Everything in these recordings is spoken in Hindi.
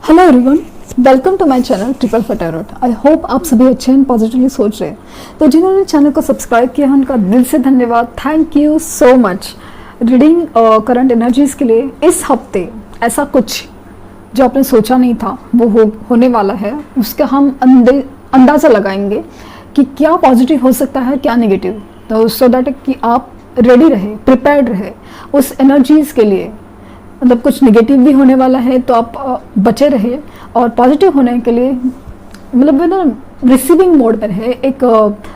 Hello everyone, welcome to my channel triple four tarot. I hope आप सभी अच्छे हैं, पॉजिटिवली सोच रहे हैं। तो जिन्होंने चैनल को सब्सक्राइब किया है उनका दिल से धन्यवाद। Thank you so much. Reading current energies के लिए इस हफ्ते ऐसा कुछ जो आपने सोचा नहीं था वो होने वाला है, उसका हम अंदाज़ा लगाएंगे कि क्या पॉजिटिव हो सकता है, क्या नेगेटिव। तो सो दैट कि आप रेडी रहे, प्रिपेयर्ड रहे उस एनर्जीज़ के लिए। मतलब कुछ नेगेटिव भी होने वाला है तो आप बचे रहे, और पॉजिटिव होने के लिए मतलब ना रिसीविंग मोड में रहे, एक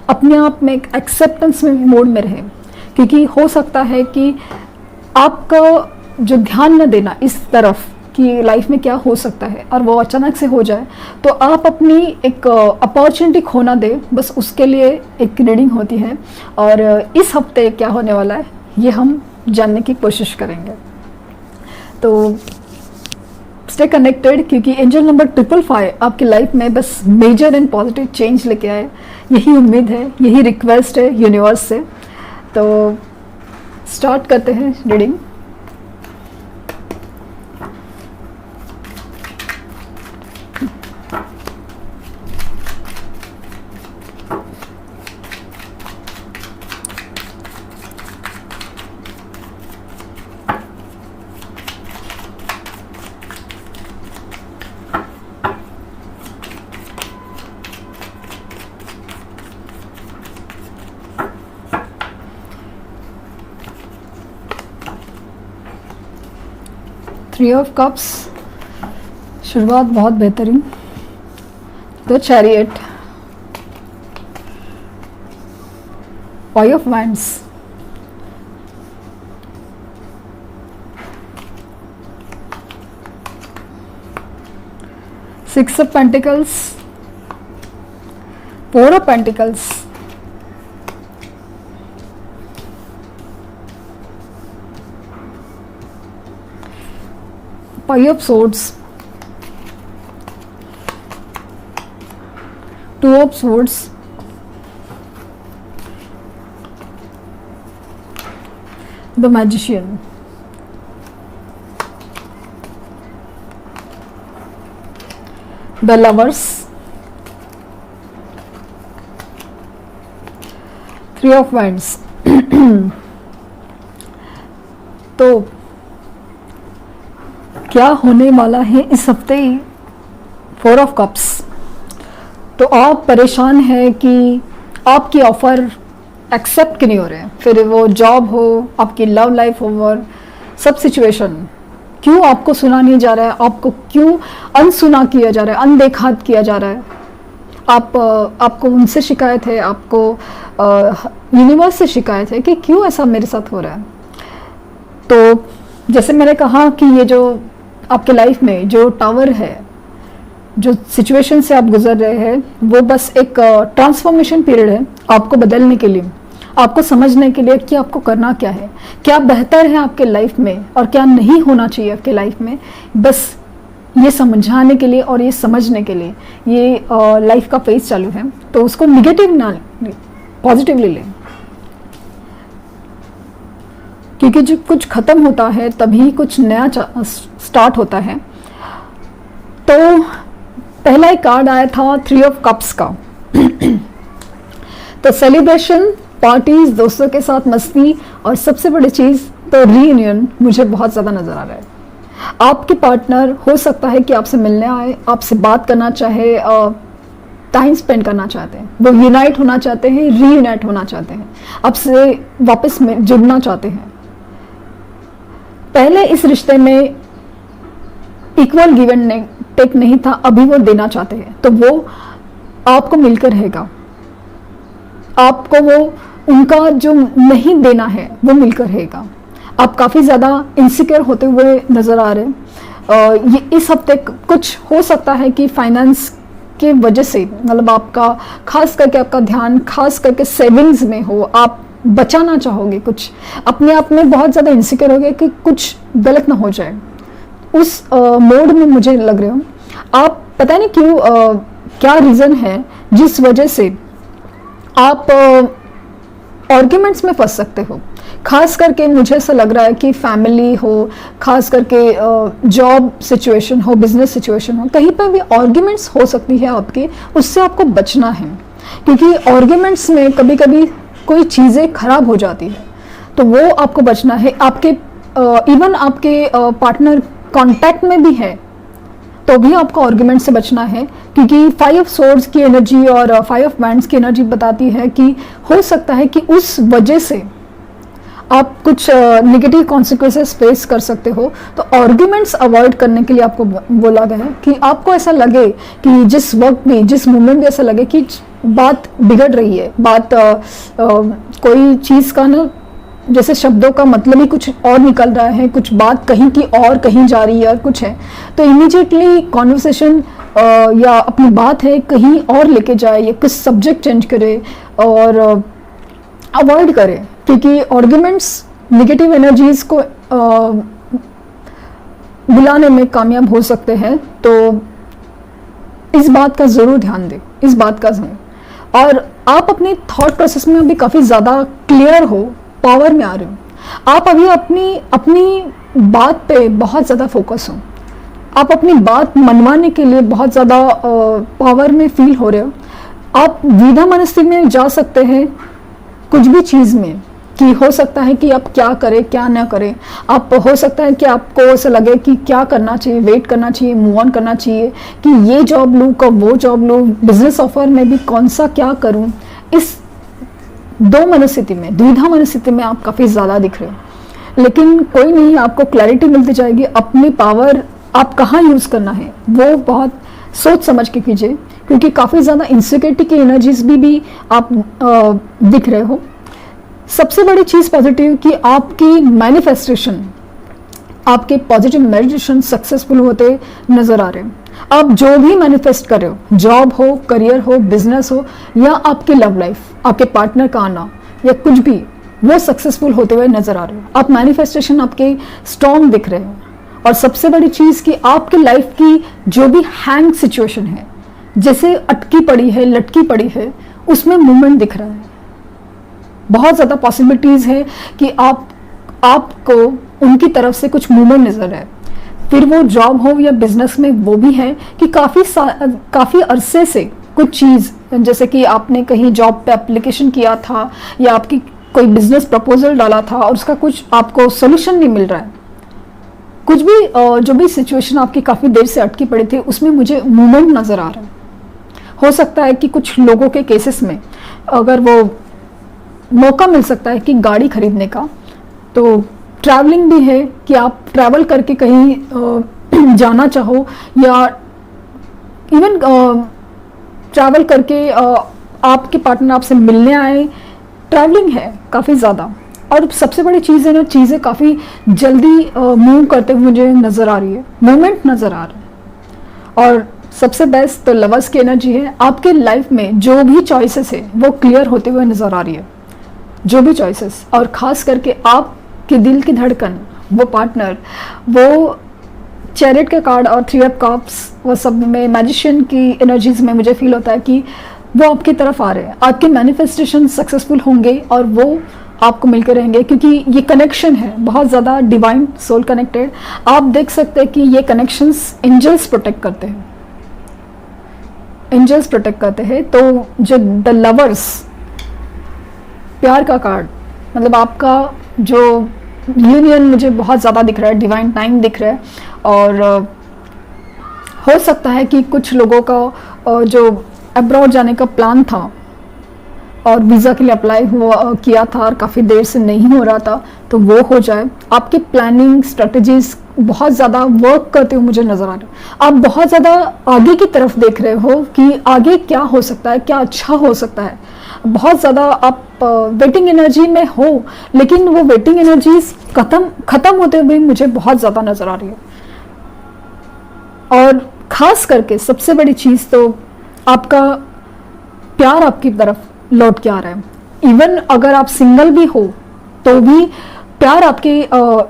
अपने आप में एक एक्सेप्टेंस में मोड में रहे। क्योंकि हो सकता है कि आपका जो ध्यान न देना इस तरफ कि लाइफ में क्या हो सकता है और वो अचानक से हो जाए, तो आप अपनी एक अपॉर्चुनिटी खो ना दे, बस उसके लिए एक रीडिंग होती है। और इस हफ्ते क्या होने वाला है ये हम जानने की कोशिश करेंगे। तो स्टे कनेक्टेड, क्योंकि एंजल नंबर 555 आपकी लाइफ में बस मेजर एंड पॉजिटिव चेंज लेके आए, यही उम्मीद है, यही रिक्वेस्ट है यूनिवर्स से। तो स्टार्ट करते हैं रीडिंग। थ्री ऑफ कप्स, शुरुआत बहुत बेहतरीन। The chariot, five of wands, six of pentacles, four of pentacles, five of swords, two of swords, the magician, the lovers, three of wands। तो क्या होने वाला है इस हफ्ते? Four of cups. तो आप परेशान हैं कि आपकी ऑफर एक्सेप्ट क्यों नहीं हो रहे हैं, फिर वो जॉब हो, आपकी लव लाइफ हो, सब सिचुएशन क्यों आपको सुना नहीं जा रहा है, आपको क्यों अनसुना किया जा रहा है, अनदेखा किया जा रहा है। आपको उनसे शिकायत है, आपको यूनिवर्स से शिकायत है कि क्यों ऐसा मेरे साथ हो रहा है। तो जैसे मैंने कहा कि ये जो आपके लाइफ में जो टावर है, जो सिचुएशन से आप गुजर रहे हैं, वो बस एक ट्रांसफॉर्मेशन पीरियड है आपको बदलने के लिए, आपको समझने के लिए कि आपको करना क्या है, क्या बेहतर है आपके लाइफ में और क्या नहीं होना चाहिए आपके लाइफ में। बस ये समझाने के लिए और ये समझने के लिए ये लाइफ का फेज चालू है। तो उसको निगेटिव ना पॉजिटिवली लें, क्योंकि जब कुछ खत्म होता है तभी कुछ नया स्टार्ट होता है। तो पहला एक कार्ड आया था थ्री ऑफ कप्स का। तो सेलिब्रेशन, पार्टीज, दोस्तों के साथ मस्ती, और सबसे बड़ी चीज तो रीयूनियन मुझे बहुत ज्यादा नजर आ रहा है। आपके पार्टनर हो सकता है कि आपसे मिलने आए, आपसे बात करना चाहे, टाइम स्पेंड करना चाहते हैं, वो यूनाइट होना चाहते हैं, रीयूनाइट होना चाहते हैं, आपसे वापस में जुड़ना चाहते हैं। पहले इस रिश्ते में इक्वल गिव एंड टेक नहीं था, अभी वो देना चाहते हैं। तो वो आपको मिलकर रहेगा, आपको वो उनका जो नहीं देना है वो मिलकर रहेगा। आप काफ़ी ज़्यादा इनसिक्योर होते हुए नज़र आ रहे हैं। ये इस हफ्ते कुछ हो सकता है कि फाइनेंस के वजह से, मतलब आपका खास करके आपका ध्यान खास करके सेविंग्स में हो, आप बचाना चाहोगे, कुछ अपने आप में बहुत ज़्यादा इनसिक्योर हो गए कि कुछ गलत ना हो जाए, उस मोड में मुझे लग रहे हो आप। पता नहीं क्यों, क्या रीज़न है जिस वजह से आप आर्ग्यूमेंट्स में फंस सकते हो। खास करके मुझे ऐसा लग रहा है कि फैमिली हो, खास करके जॉब सिचुएशन हो, बिजनेस सिचुएशन हो, कहीं पर भी आर्ग्यूमेंट्स हो सकती है आपके, उससे आपको बचना है। क्योंकि आर्ग्यूमेंट्स में कभी कभी कोई चीज़ें खराब हो जाती है, तो वो आपको बचना है। आपके इवन आपके पार्टनर कांटेक्ट में भी है तो भी आपको आर्ग्यूमेंट से बचना है, क्योंकि 5 ऑफ सोर्ड्स की एनर्जी और 5 ऑफ वैंड्स की एनर्जी बताती है कि हो सकता है कि उस वजह से आप कुछ नेगेटिव कॉन्सिक्वेंसेस फेस कर सकते हो। तो आर्ग्यूमेंट्स अवॉइड करने के लिए आपको बोला गया है कि आपको ऐसा लगे कि जिस वक्त भी, जिस मोमेंट भी ऐसा लगे कि बात बिगड़ रही है, बात कोई चीज़ का ना, जैसे शब्दों का मतलब ही कुछ और निकल रहा है, कुछ बात कहीं की और कहीं जा रही है और कुछ है, तो इमीडिएटली कॉन्वर्सेशन या अपनी बात है कहीं और लेके जाए या कुछ सब्जेक्ट चेंज करे और अवॉइड करे, क्योंकि आर्ग्यूमेंट्स नेगेटिव एनर्जीज को बुलाने में कामयाब हो सकते हैं। तो इस बात का ज़रूर ध्यान दें, इस बात का ज़रूर। और आप अपनी थॉट प्रोसेस में अभी काफ़ी ज़्यादा क्लियर हो, पावर में आ रहे हो, आप अभी अपनी बात पे बहुत ज़्यादा फोकस हो, आप अपनी बात मनवाने के लिए बहुत ज़्यादा पावर में फील हो रहे हो। आप द्विधा मनस्थिति में जा सकते हैं कुछ भी चीज़ में, कि हो सकता है कि आप क्या करें क्या ना करें। आप हो सकता है कि आपको ऐसा लगे कि क्या करना चाहिए, वेट करना चाहिए, मूव ऑन करना चाहिए, कि ये जॉब लूँ कब वो जॉब लूँ, बिजनेस ऑफर में भी कौन सा क्या करूँ। इस दो मनस्थिति में, द्विधा मनस्थिति में आप काफ़ी ज़्यादा दिख रहे हो, लेकिन कोई नहीं, आपको क्लैरिटी मिलती जाएगी। अपनी पावर आप कहाँ यूज़ करना है वो बहुत सोच समझ के कीजिए, क्योंकि काफ़ी ज़्यादा इनसिक्योरिटी की एनर्जीज भी आप दिख रहे हो। सबसे बड़ी चीज़ पॉजिटिव कि आपकी मैनिफेस्टेशन, आपके पॉजिटिव मेडिटेशन सक्सेसफुल होते नज़र आ रहे हैं। आप जो भी मैनिफेस्ट कर रहे हो, जॉब हो, करियर हो, बिजनेस हो, या आपकी लव लाइफ, आपके पार्टनर का आना या कुछ भी, वो सक्सेसफुल होते हुए नज़र आ रहे हो। आप मैनिफेस्टेशन आपके स्ट्रॉन्ग दिख रहे हो। और सबसे बड़ी चीज़ कि आपकी लाइफ की जो भी हैंग सिचुएशन है, जैसे अटकी पड़ी है, लटकी पड़ी है, उसमें मूवमेंट दिख रहा है। बहुत ज़्यादा पॉसिबिलिटीज़ है कि आपको उनकी तरफ से कुछ मूवमेंट नज़र है। फिर वो जॉब हो या बिजनेस में, वो भी है कि काफ़ी अरसे से कुछ चीज़, जैसे कि आपने कहीं जॉब पे एप्लीकेशन किया था या आपकी कोई बिजनेस प्रपोजल डाला था और उसका कुछ आपको सोल्यूशन नहीं मिल रहा है, कुछ भी जो भी सिचुएशन आपकी काफ़ी देर से अटकी पड़ी थी, उसमें मुझे मूवमेंट नज़र आ रहा है। हो सकता है कि कुछ लोगों के केसेस में अगर वो मौका मिल सकता है कि गाड़ी खरीदने का, तो ट्रैवलिंग भी है कि आप ट्रैवल करके कहीं जाना चाहो, या इवन ट्रैवल करके आपके पार्टनर आपसे मिलने आए, ट्रैवलिंग है काफ़ी ज़्यादा। और सबसे बड़ी चीज़ है ना, चीज़ें काफ़ी जल्दी मूव करते हुए मुझे नज़र आ रही है, मूवमेंट नज़र आ रहा है। और सबसे बेस्ट तो लवर्स की एनर्जी है। आपके लाइफ में जो भी चॉइसेस है वो क्लियर होते हुए नज़र आ रही है, जो भी चॉइसेस। और ख़ास करके आपके दिल की धड़कन, वो पार्टनर, वो चैरिट के कार्ड और 3 ऑफ कप्स, वो सब में मैजिशियन की एनर्जीज में मुझे फील होता है कि वो आपकी तरफ आ रहे हैं। आपके मैनिफेस्टेशन सक्सेसफुल होंगे और वो आपको मिलकर रहेंगे, क्योंकि ये कनेक्शन है बहुत ज़्यादा डिवाइन सोल कनेक्टेड। आप देख सकते हैं कि ये कनेक्शंस एंजल्स प्रोटेक्ट करते हैं, एंजल्स प्रोटेक्ट करते हैं। तो जो द लवर्स, प्यार का कार्ड, मतलब आपका जो यूनियन मुझे बहुत ज़्यादा दिख रहा है, डिवाइन टाइम दिख रहा है। और हो सकता है कि कुछ लोगों का जो अब्रॉड जाने का प्लान था और वीज़ा के लिए अप्लाई किया था और काफ़ी देर से नहीं हो रहा था, तो वो हो जाए। आपकी प्लानिंग स्ट्रेटजीज बहुत ज़्यादा वर्क करते हुए मुझे नज़र आ रहा है। आप बहुत ज़्यादा आगे की तरफ देख रहे हो कि आगे क्या हो सकता है, क्या अच्छा हो सकता है। बहुत ज़्यादा आप वेटिंग एनर्जी में हो, लेकिन वो वेटिंग एनर्जीज ख़त्म होते हुए मुझे बहुत ज़्यादा नज़र आ रही है। और ख़ास करके सबसे बड़ी चीज़ तो आपका प्यार आपकी तरफ लौट के आ रहा है। इवन अगर आप सिंगल भी हो तो भी प्यार आपके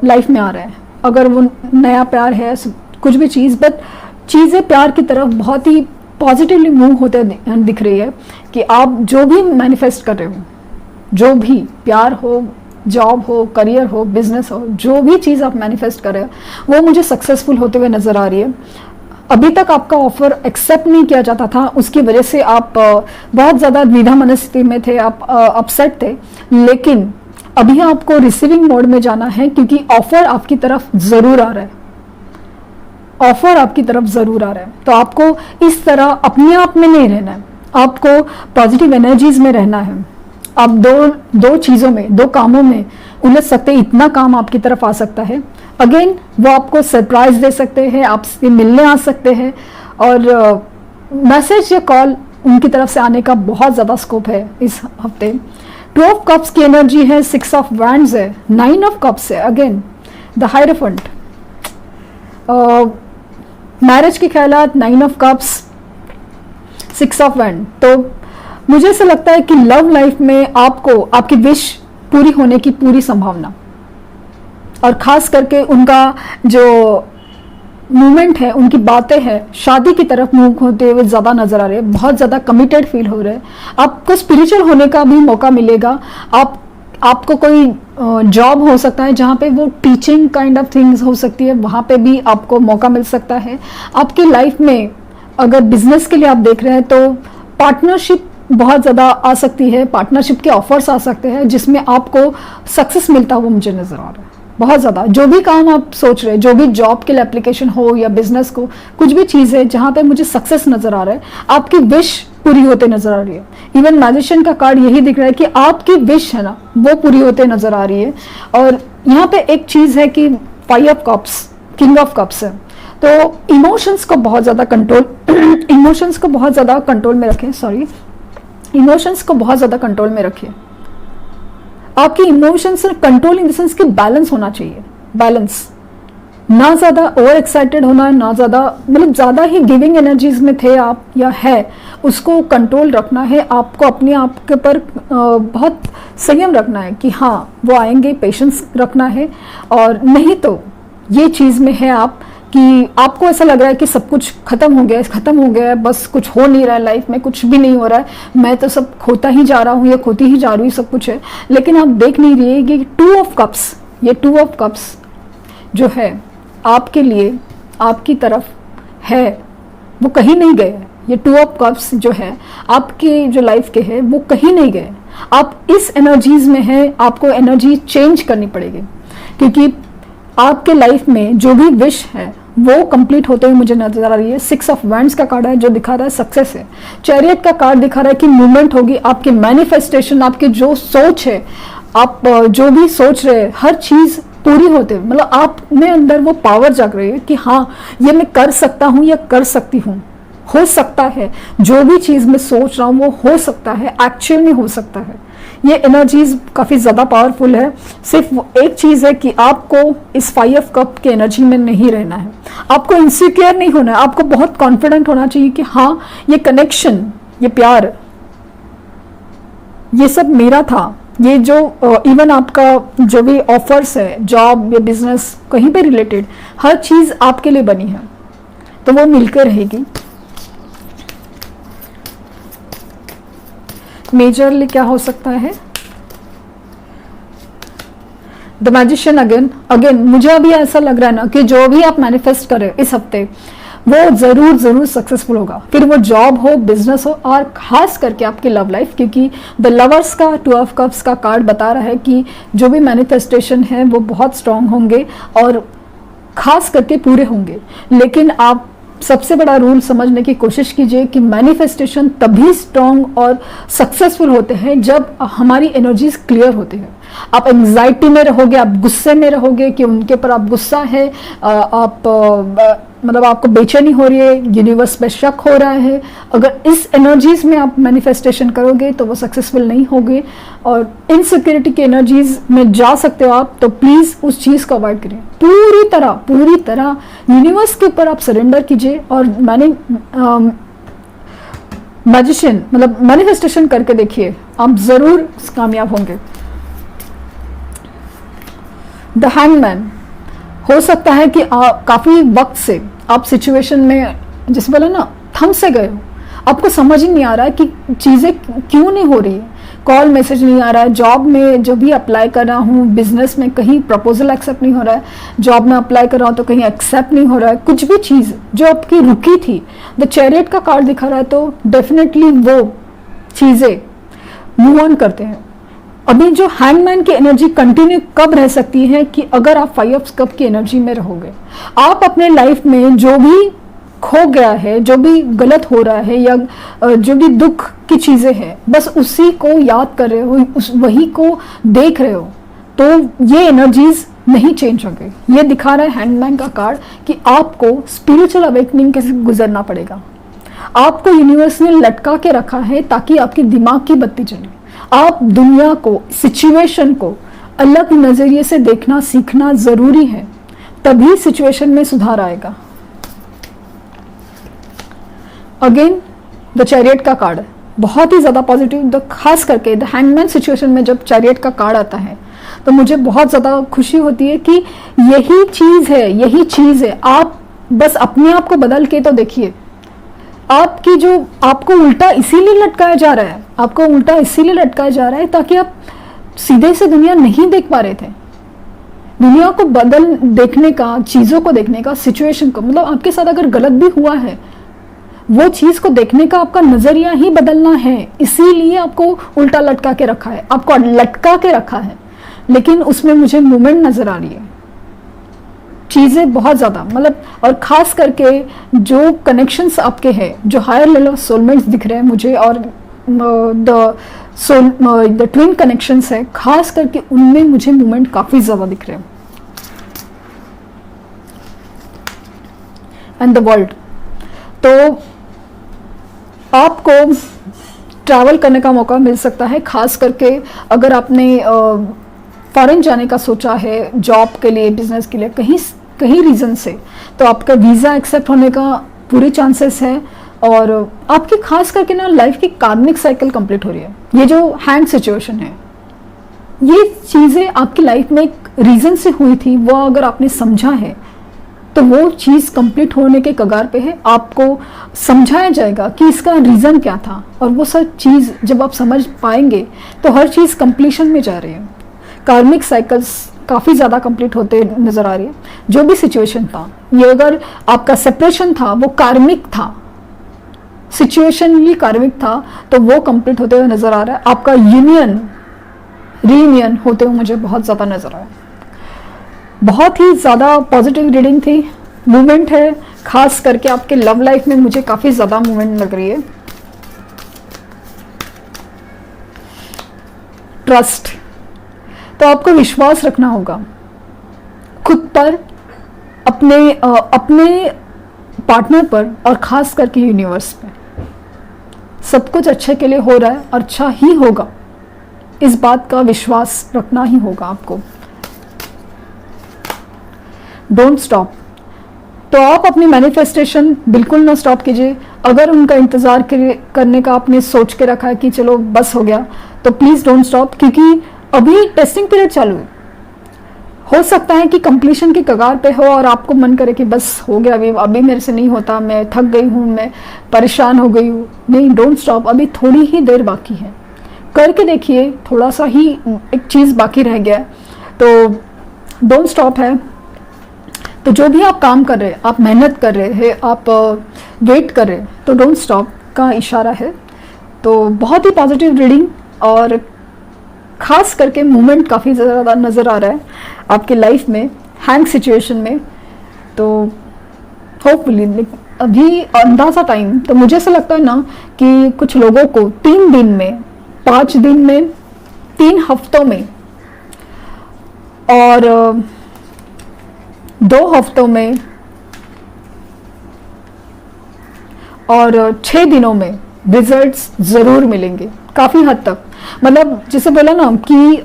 लाइफ में आ रहा है। अगर वो नया प्यार है, कुछ भी चीज़, बट चीज़ें प्यार की तरफ बहुत ही पॉजिटिवली मूव होते दिख रही है। कि आप जो भी मैनिफेस्ट कर रहे हो, जो भी प्यार हो, जॉब हो, करियर हो, बिजनेस हो, जो भी चीज़ आप मैनिफेस्ट कर रहे हो वो मुझे सक्सेसफुल होते हुए नज़र आ रही है। अभी तक आपका ऑफर एक्सेप्ट नहीं किया जाता था, उसकी वजह से आप बहुत ज़्यादा द्विधा मनस्थिति में थे, आप अपसेट थे, लेकिन अभी आपको रिसीविंग मोड में जाना है क्योंकि ऑफर आपकी तरफ ज़रूर आ रहा है, ऑफर आपकी तरफ ज़रूर आ रहा है। तो आपको इस तरह अपने आप में नहीं रहना है, आपको पॉजिटिव एनर्जीज में रहना है। आप दो चीज़ों में, दो कामों में उलझ सकते हैं, इतना काम आपकी तरफ आ सकता है। अगेन वो आपको सरप्राइज दे सकते हैं, आपसे मिलने आ सकते हैं, और मैसेज या कॉल उनकी तरफ से आने का बहुत ज़्यादा स्कोप है इस हफ्ते। 2 ऑफ कप्स की एनर्जी है, 6 ऑफ वैंड्स है, 9 ऑफ कप्स है, अगेन द हायरफंट, मैरिज के ख्यालात, 9 ऑफ कप्स, 6 ऑफ वैंड। तो मुझे ऐसा लगता है कि लव लाइफ में आपको आपकी विश पूरी होने की पूरी संभावना, और खास करके उनका जो मूवमेंट है, उनकी बातें हैं, शादी की तरफ मूव होते हुए ज़्यादा नजर आ रहे हैं, बहुत ज़्यादा कमिटेड फील हो रहे हैं। आपको स्पिरिचुअल होने का भी मौका मिलेगा। आपको कोई जॉब हो सकता है जहाँ पे वो टीचिंग काइंड ऑफ थिंग्स हो सकती है, वहाँ पे भी आपको मौका मिल सकता है। आपकी लाइफ में अगर बिजनेस के लिए आप देख रहे हैं तो पार्टनरशिप बहुत ज़्यादा आ सकती है, पार्टनरशिप के ऑफर्स आ सकते हैं जिसमें आपको सक्सेस मिलता हुआ मुझे नज़र आ रहा है बहुत ज़्यादा। जो भी काम आप सोच रहे हैं, जो भी जॉब के लिए एप्लीकेशन हो या बिजनेस को, कुछ भी चीज़ है जहाँ पे मुझे सक्सेस नज़र आ रहा है, आपकी विश पूरी होते नज़र आ रही है। इवन मैजिशियन का कार्ड यही दिख रहा है कि आपकी विश है ना, वो पूरी होते नज़र आ रही है। और यहाँ पे एक चीज़ है कि 5 of cups, king of cups है, तो इमोशंस को बहुत ज़्यादा कंट्रोल इमोशंस को बहुत ज़्यादा कंट्रोल में रखें, सॉरी, इमोशंस को बहुत ज़्यादा कंट्रोल में रखिए। आपकी emotions control in the sense कि बैलेंस होना चाहिए, बैलेंस, ना ज़्यादा ओवर एक्साइटेड होना, ना ज़्यादा, मतलब ज़्यादा ही गिविंग एनर्जीज में थे आप या है, उसको कंट्रोल रखना है। आपको अपने आप के ऊपर बहुत संयम रखना है कि हाँ वो आएंगे, पेशेंस रखना है। और नहीं तो ये चीज़ में है आप कि आपको ऐसा लग रहा है कि सब कुछ खत्म हो गया है, बस कुछ हो नहीं रहा है, लाइफ में कुछ भी नहीं हो रहा है, मैं तो सब खोता ही जा रहा हूँ या खोती ही जा रही हूँ, सब कुछ है। लेकिन आप देख नहीं रही है कि 2 ऑफ कप्स, ये 2 ऑफ कप्स जो है आपके लिए, आपकी तरफ है, वो कहीं नहीं गए। ये 2 ऑफ कप्स जो है आपकी जो लाइफ के है वो कहीं नहीं गए। आप इस एनर्जीज में है, आपको एनर्जी चेंज करनी पड़ेगी क्योंकि आपके लाइफ में जो भी विश है वो कंप्लीट होते हुए मुझे नजर आ रही है। 6 ऑफ वैंड्स का कार्ड है जो दिखा रहा है सक्सेस है। चैरियट का कार्ड दिखा रहा है कि मूवमेंट होगी, आपके मैनिफेस्टेशन, आपके जो सोच है, आप जो भी सोच रहे हैं, हर चीज पूरी होते हुए, मतलब आप में अंदर वो पावर जाग रही है कि हाँ ये मैं कर सकता हूँ या कर सकती हूँ, हो सकता है, जो भी चीज मैं सोच रहा हूँ वो हो सकता है, एक्चुअल में हो सकता है। ये एनर्जीज काफ़ी ज़्यादा पावरफुल है। सिर्फ एक चीज़ है कि आपको इस 5 ऑफ कप के एनर्जी में नहीं रहना है, आपको इनसिक्योर नहीं होना है, आपको बहुत कॉन्फिडेंट होना चाहिए कि हाँ ये कनेक्शन, ये प्यार, ये सब मेरा था। ये जो इवन आपका जो भी ऑफर्स है, जॉब या बिजनेस, कहीं पे रिलेटेड, हर चीज़ आपके लिए बनी है, तो वो मिलकर रहेगी। मेजरली क्या हो सकता है? द मैजिशियन अगेन मुझे अभी ऐसा लग रहा है ना कि जो भी आप मैनिफेस्ट करें इस हफ्ते वो जरूर सक्सेसफुल होगा, फिर वो जॉब हो, बिजनेस हो, और खास करके आपकी लव लाइफ, क्योंकि द लवर्स का 2 ऑफ कप्स का कार्ड बता रहा है कि जो भी मैनिफेस्टेशन है वो बहुत स्ट्रांग होंगे और खास करके पूरे होंगे। लेकिन आप सबसे बड़ा रूल समझने की कोशिश कीजिए कि मैनिफेस्टेशन तभी स्ट्रांग और सक्सेसफुल होते हैं जब हमारी एनर्जीज क्लियर होती है। आप एंजाइटी में रहोगे, आप गुस्से में रहोगे कि उनके ऊपर आप गुस्सा है, आप मतलब आपको बेचैनी हो रही है, यूनिवर्स पे शक हो रहा है, अगर इस एनर्जीज में आप मैनिफेस्टेशन करोगे तो वो सक्सेसफुल नहीं होगे और इनसिक्योरिटी की एनर्जीज में जा सकते हो आप, तो प्लीज उस चीज को अवॉइड करिए। पूरी तरह यूनिवर्स के ऊपर आप सरेंडर कीजिए और मैजिशियन मतलब मैनिफेस्टेशन करके देखिए, आप जरूर कामयाब होंगे। द हैंगमैन, हो सकता है कि काफी वक्त से आप सिचुएशन में जैसे बोला ना थम से गए हो, आपको समझ ही नहीं आ रहा है कि चीजें क्यों नहीं हो रही है, कॉल मैसेज नहीं आ रहा है, जॉब में जो भी अप्लाई कर रहा हूँ, बिजनेस में कहीं प्रपोजल एक्सेप्ट नहीं हो रहा है, जॉब में अप्लाई कर रहा हूँ तो कहीं एक्सेप्ट नहीं हो रहा है, कुछ भी चीज़ जो आपकी रुकी थी, द चैरियट का कार्ड दिखा रहा है, तो डेफिनेटली वो चीज़ें मूव ऑन करते हैं। अभी जो हैंगमैन की एनर्जी कंटिन्यू कब रह सकती है कि अगर आप 5 ऑफ कप की एनर्जी में रहोगे। आप अपने लाइफ में जो भी खो गया है, जो भी गलत हो रहा है या जो भी दुख की चीज़ें हैं, बस उसी को याद कर रहे हो, वही को देख रहे हो, तो ये एनर्जीज नहीं चेंज होंगे। ये दिखा रहा है हैंगमैन का कार्ड कि आपको स्पिरिचुअल अवेकनिंग कैसे गुजरना पड़ेगा। आपको यूनिवर्स ने लटका के रखा है ताकि आपके दिमाग की बत्ती जले। आप दुनिया को, सिचुएशन को अलग नज़रिए से देखना सीखना ज़रूरी है, तभी सिचुएशन में सुधार आएगा। अगेन द चैरियट का कार्ड है, बहुत ही ज़्यादा पॉजिटिव। खास करके द हैंगमैन सिचुएशन में जब चैरियट का कार्ड आता है तो मुझे बहुत ज़्यादा खुशी होती है कि यही चीज़ है। आप बस अपने आप को बदल के तो देखिए। आपकी जो आपको उल्टा इसीलिए लटकाया जा रहा है, आपको उल्टा इसीलिए लटकाया जा रहा है ताकि आप सीधे से दुनिया नहीं देख पा रहे थे। दुनिया को बदल देखने का, चीज़ों को देखने का, सिचुएशन को, मतलब आपके साथ अगर गलत भी हुआ है, वो चीज़ को देखने का आपका नज़रिया ही बदलना है। इसीलिए आपको उल्टा लटका के रखा है, आपको लटका के रखा है, लेकिन उसमें मुझे मूवमेंट नज़र आ रही है, चीज़ें बहुत ज़्यादा, मतलब और ख़ास करके जो कनेक्शंस आपके हैं, जो हायर लेवल ऑफ सोलमेट्स दिख रहे हैं मुझे, और द ट्विन कनेक्शंस है, खास करके उनमें मुझे मूवमेंट काफ़ी ज़्यादा दिख रहे हैं। एंड द वर्ल्ड, तो आपको ट्रैवल करने का मौका मिल सकता है, खास करके अगर आपने फॉरेन जाने का सोचा है जॉब के लिए, बिजनेस के लिए, कहीं रीज़न से, तो आपका वीज़ा एक्सेप्ट होने का पूरे चांसेस है। और आपकी खास करके ना लाइफ की कार्मिक साइकिल कंप्लीट हो रही है। ये जो हैंड सिचुएशन है, ये चीज़ें आपकी लाइफ में एक रीज़न से हुई थी, वो अगर आपने समझा है तो वो चीज़ कंप्लीट होने के कगार पे है। आपको समझाया जाएगा कि इसका रीज़न क्या था, और वो सब चीज़ जब आप समझ पाएंगे तो हर चीज़ कंप्लीशन में जा रही है। कार्मिक साइकिल्स काफ़ी ज़्यादा कंप्लीट होते नज़र आ रही है। जो भी सिचुएशन था, ये अगर आपका सेपरेशन था वो कार्मिक था, सिचुएशन ही कार्मिक था, तो वो कंप्लीट होते हुए नज़र आ रहा है। आपका यूनियन, रीयूनियन होते हुए मुझे बहुत ज़्यादा नज़र आया। बहुत ही ज़्यादा पॉजिटिव रीडिंग थी। मूवमेंट है, खास करके आपके लव लाइफ में मुझे काफ़ी ज़्यादा मूवमेंट लग रही है। ट्रस्ट, तो आपको विश्वास रखना होगा खुद पर, अपने पार्टनर पर, और ख़ास करके यूनिवर्स पे। सब कुछ अच्छे के लिए हो रहा है, अच्छा ही होगा, इस बात का विश्वास रखना ही होगा आपको। डोंट स्टॉप, तो आप अपनी मैनिफेस्टेशन बिल्कुल ना स्टॉप कीजिए। अगर उनका इंतज़ार करने का आपने सोच के रखा है कि चलो बस हो गया, तो प्लीज़ डोंट स्टॉप, क्योंकि अभी टेस्टिंग पीरियड चालू है। हो सकता है कि कंप्लीशन की कगार पे हो और आपको मन करे कि बस हो गया, अभी मेरे से नहीं होता, मैं थक गई हूँ, मैं परेशान हो गई हूँ। नहीं, डोंट स्टॉप, अभी थोड़ी ही देर बाकी है, करके देखिए। थोड़ा सा ही एक चीज़ बाकी रह गया है, तो डोंट स्टॉप है। तो जो भी आप काम कर रहे हैं, आप मेहनत कर रहे हैं, आप वेट कर रहे हैं, तो डोंट स्टॉप का इशारा है। तो बहुत ही पॉजिटिव रीडिंग, और ख़ास करके मूवमेंट काफ़ी ज़्यादा नज़र आ रहा है आपके लाइफ में, हैंग सिचुएशन में। तो होपफुली अभी अंदाज़ा टाइम, तो मुझे ऐसा लगता है ना कि कुछ लोगों को 3 दिन में, 5 दिन में, 3 हफ्तों में, और 2 हफ्तों में, और 6 दिनों में रिजल्ट्स ज़रूर मिलेंगे काफ़ी हद तक। मतलब जैसे बोला ना कि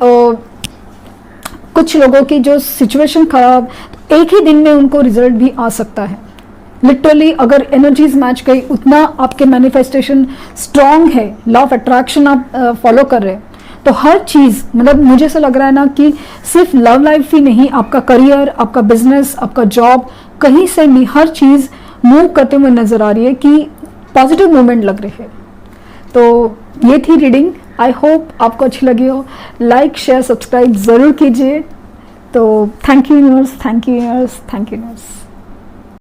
कुछ लोगों की जो सिचुएशन खराब, एक ही दिन में उनको रिजल्ट भी आ सकता है। लिटरली अगर एनर्जीज मैच गई, उतना आपके मैनिफेस्टेशन स्ट्रॉन्ग है, लॉ ऑफ अट्रैक्शन आप फॉलो कर रहे हैं, तो हर चीज़, मतलब मुझे ऐसा लग रहा है ना कि सिर्फ लव लाइफ ही नहीं, आपका करियर, आपका बिजनेस, आपका जॉब, कहीं से भी हर चीज़ मूव करते हुए नज़र आ रही है कि पॉजिटिव मूवमेंट लग रही है। तो ये थी रीडिंग। आई होप आपको अच्छी लगी हो। लाइक शेयर सब्सक्राइब ज़रूर कीजिए। तो thank you universe, thank you universe, thank you universe.